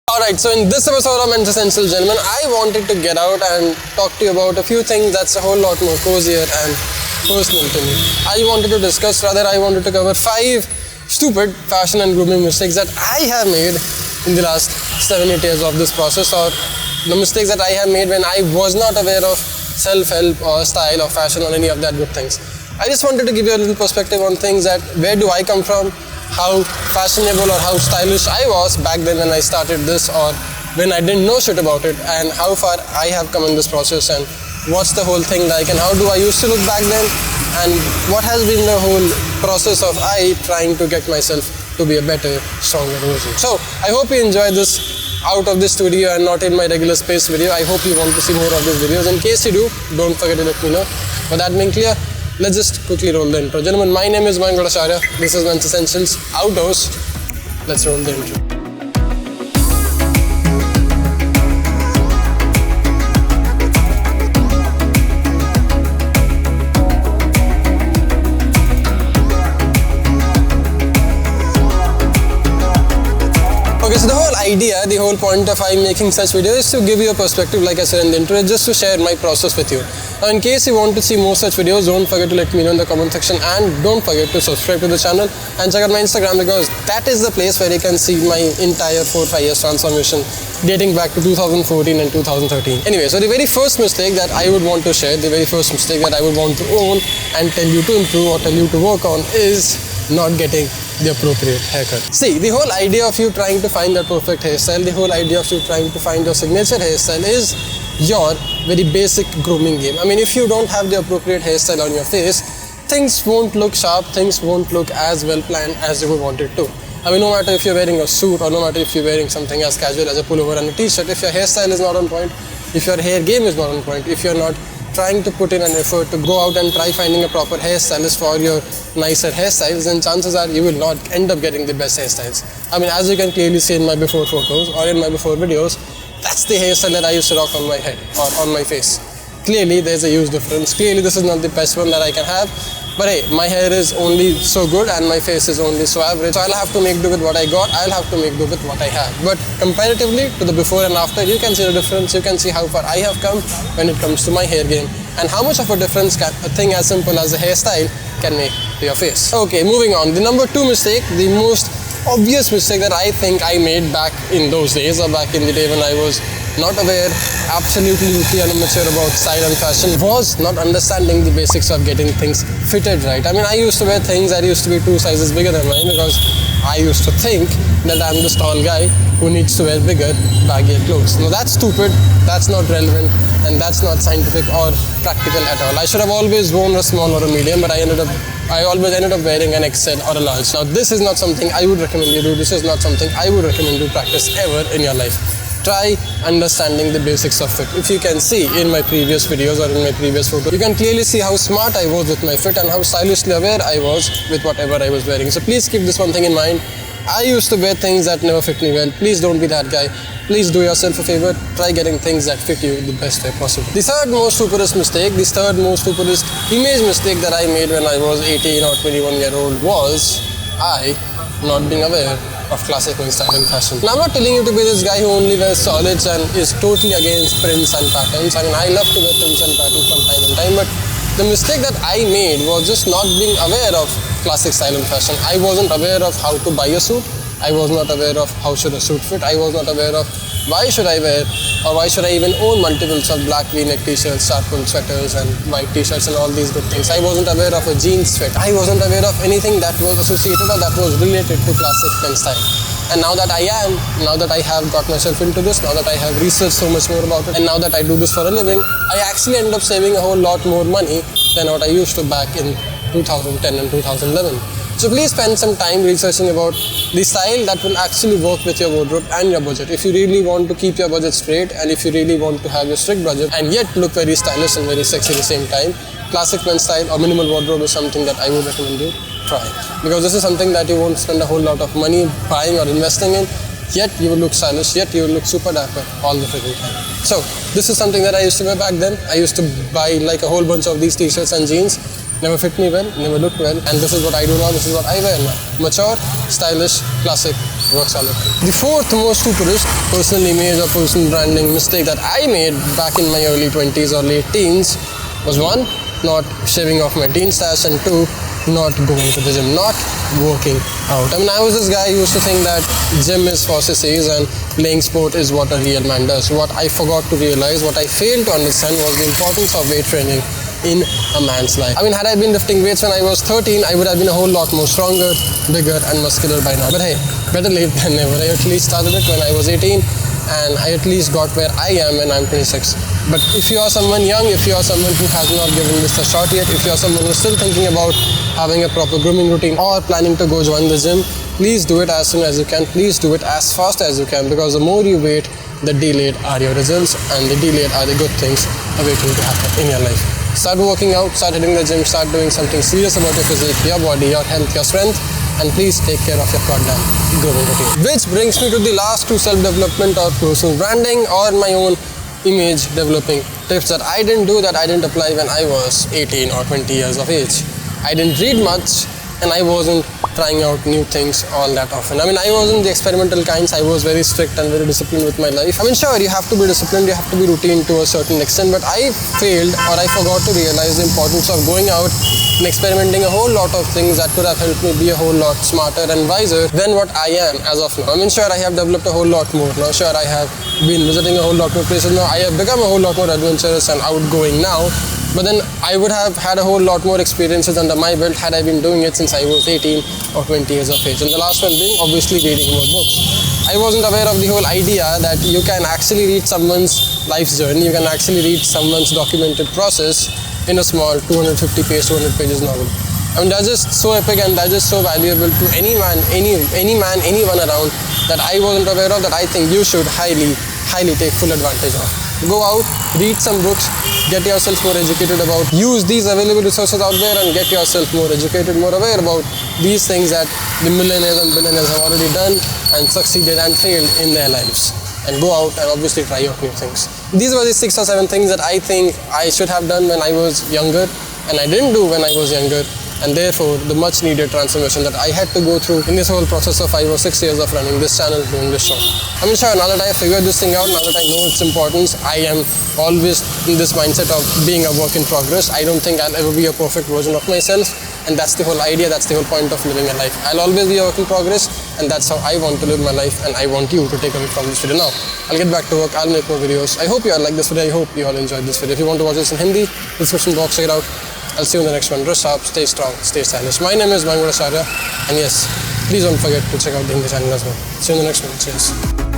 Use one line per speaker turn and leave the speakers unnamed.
Alright, so in this episode of Men's Essentials, gentlemen, I wanted to get out and talk to you about a few things that's a whole lot more cozier and personal to me. I wanted to cover 5 stupid fashion and grooming mistakes that I have made in the last 7-8 years of this process, or the mistakes that I have made when I was not aware of self-help or style or fashion or any of that good things. I just wanted to give you a little perspective on things that where do I come from, how fashionable or how stylish I was back then when I started this, or when I didn't know shit about it, and how far I have come in this process, and what's the whole thing like, and how do I used to look back then, and what has been the whole process of I trying to get myself to be a better, stronger version. So I hope you enjoy this out of this studio and not in my regular space video. I hope you want to see more of these videos. In case you do, don't forget to let me know. With that being clear, let's just quickly roll the intro. Gentlemen, my name is Mayank Bhattacharya. This is Men's Essentials Outdoors. Let's roll the intro. Okay, so the whole point of I making such videos is to give you a perspective, like I said in the intro, just to share my process with you. Now, in case you want to see more such videos, don't forget to let me know in the comment section, and don't forget to subscribe to the channel and check out my Instagram, because that is the place where you can see my entire 4-5 years transformation dating back to 2014 and 2013. Anyway, so the very first mistake that I would want to share, the very first mistake that I would want to own and tell you to improve or tell you to work on is not getting the appropriate haircut. See, the whole idea of you trying to find that perfect hairstyle, the whole idea of you trying to find your signature hairstyle is your very basic grooming game. I mean, if you don't have the appropriate hairstyle on your face, things won't look sharp, things won't look as well planned as you would want it to. I mean, no matter if you're wearing a suit or no matter if you're wearing something as casual as a pullover and a t-shirt, if your hairstyle is not on point, if your hair game is not on point, if you're not trying to put in an effort to go out and try finding a proper hairstylist for your nicer hairstyles, then chances are you will not end up getting the best hairstyles. I mean, as you can clearly see in my before photos or in my before videos, that's the hairstyle that I used to rock on my head or on my face. Clearly, there's a huge difference. Clearly, this is not the best one that I can have. But hey, my hair is only so good and my face is only so average. So I'll have to make do with what I got. I'll have to make do with what I have. But comparatively to the before and after, you can see the difference. You can see how far I have come when it comes to my hair game, and how much of a difference can a thing as simple as a hairstyle can make to your face. Okay, moving on. The number 2 mistake, the most obvious mistake that I think I made back in those days, or back in the day when I was not aware, absolutely immature about style and fashion, was not understanding the basics of getting things fitted right. I mean, I used to wear things that used to be 2 sizes bigger than mine, because I used to think that I'm this tall guy who needs to wear bigger, baggier clothes. Now that's stupid, that's not relevant, and that's not scientific or practical at all. I should have always worn a small or a medium, but I always ended up wearing an XL or a large. Now this is not something I would recommend you do. This is not something I would recommend you practice ever in your life. Try understanding the basics of it. If you can see in my previous videos or in my previous photo, you can clearly see how smart I was with my fit and how stylishly aware I was with whatever I was wearing. So please keep this one thing in mind. I used to wear things that never fit me well. Please don't be that guy. Please do yourself a favor. Try getting things that fit you the best way possible. The third most stupidest image mistake that I made when I was 18 or 21 year old was I not being aware of classic men's style and fashion. Now, I'm not telling you to be this guy who only wears solids and is totally against prints and patterns. I mean, I love to wear prints and patterns from time to time, but the mistake that I made was just not being aware of classic style and fashion. I wasn't aware of how to buy a suit. I was not aware of how should a suit fit. I was not aware of why should I wear, or why should I even own multiples of black v-neck t-shirts, sharp-pulled sweaters and white t-shirts and all these good things. I wasn't aware of a jeans fit. I wasn't aware of anything that was associated or that was related to classic men's style. And now that I have got myself into this, now that I have researched so much more about it, and now that I do this for a living, I actually end up saving a whole lot more money than what I used to back in 2010 and 2011. So please spend some time researching about the style that will actually work with your wardrobe and your budget. If you really want to keep your budget straight, and if you really want to have your strict budget and yet look very stylish and very sexy at the same time, classic men's style or minimal wardrobe is something that I would recommend you try. Because this is something that you won't spend a whole lot of money buying or investing in, yet you will look stylish, yet you will look super dapper all the freaking time. So this is something that I used to wear back then. I used to buy like a whole bunch of these t-shirts and jeans. Never fit me well, never looked well, and this is what I do now, this is what I wear now. Mature, stylish, classic, Rock solid. The fourth most stupidest personal image or personal branding mistake that I made back in my early 20s or late teens was 1. Not shaving off my teen stash, and 2. Not going to the gym, not working out. I mean, I was this guy who used to think that gym is for sissies and playing sport is what a real man does. What I forgot to realize, what I failed to understand was the importance of weight training in a man's life. I mean, had I been lifting weights when I was 13, I would have been a whole lot more stronger, bigger and muscular by now. But hey, better late than never. I at least started it when I was 18, and I at least got where I am when I'm 26. But if you are someone young, if you are someone who has not given this a shot yet, if you are someone who is still thinking about having a proper grooming routine or planning to go join the gym, please do it as soon as you can. Please do it as fast as you can, because the more you wait, the delayed are your results, and the delayed are the good things awaiting to happen in your life. Start working out, start hitting the gym, start doing something serious about your physique, your body, your health, your strength, and please take care of your goddamn grooming routine. Which brings me to the last 2 self-development or personal branding or my own image developing tips that I didn't do, that I didn't apply when I was 18 or 20 years of age. I didn't read much, and I wasn't trying out new things all that often. I mean, I wasn't the experimental kinds. I was very strict and very disciplined with my life. I mean, sure, you have to be disciplined, you have to be routine to a certain extent, but I failed, or I forgot to realize the importance of going out and experimenting a whole lot of things that could have helped me be a whole lot smarter and wiser than what I am as of now. I mean, sure, I have developed a whole lot more now. Sure, I have been visiting a whole lot more places now. I have become a whole lot more adventurous and outgoing now. But then I would have had a whole lot more experiences under my belt had I been doing it since I was 18 or 20 years of age. And the last one being obviously reading more books. I wasn't aware of the whole idea that you can actually read someone's life's journey, you can actually read someone's documented process in a small 250 page, 200 pages novel. I mean, that's just so epic, and that's just so valuable to any man, anyone around, that I wasn't aware of, that I think you should highly take full advantage of. Go out, read some books, get yourself more educated about, use these available resources out there and get yourself more educated, more aware about these things that the millionaires and billionaires have already done and succeeded and failed in their lives. And go out and obviously try out new things. These were the 6 or 7 things that I think I should have done when I was younger, and I didn't do when I was younger. And therefore, the much needed transformation that I had to go through in this whole process of 5 or 6 years of running this channel, doing this show. I mean, sure, now that I figured this thing out, now that I know its importance, I am always in this mindset of being a work in progress. I don't think I'll ever be a perfect version of myself, and that's the whole idea, that's the whole point of living a life. I'll always be a work in progress, and that's how I want to live my life, and I want you to take away from this video now. I'll get back to work, I'll make more videos. I hope you all like this video, I hope you all enjoyed this video. If you want to watch this in Hindi, description box, check it out. I'll see you in the next one. Dress sharp, stay strong, stay stylish. My name is Mayank Bhattacharya, and yes, please don't forget to check out the Hindi channel as well. See you in the next one. Cheers.